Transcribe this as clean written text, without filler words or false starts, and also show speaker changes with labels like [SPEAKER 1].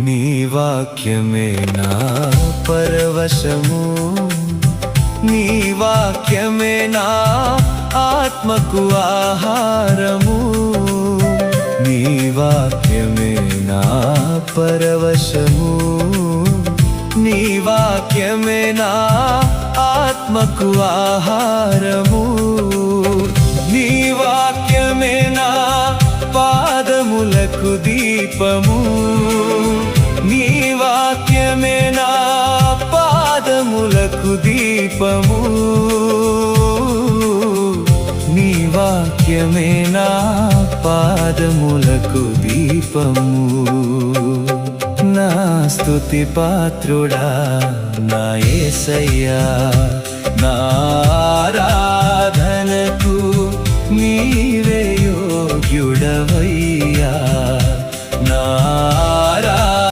[SPEAKER 1] నీ వాక్యమే నా పరవశము, నీ వాక్యమే నా ఆత్మకు ఆహారము, నీ వాక్యమే నా పరవశము, నీ వాక్యమే నా ఆత్మకు ఆహారము, నీ వాక్యమే నా పాదములకు దీపము, నీ వాక్యమే నా పాదములకు దీపము, నీ వాక్యమే నా పాదములకు దీపము. నా స్తుతి పాత్రుడా నా యేసయ్యా, నా ఆరాధనకు నీవే యోగ్యుడవయ్యా.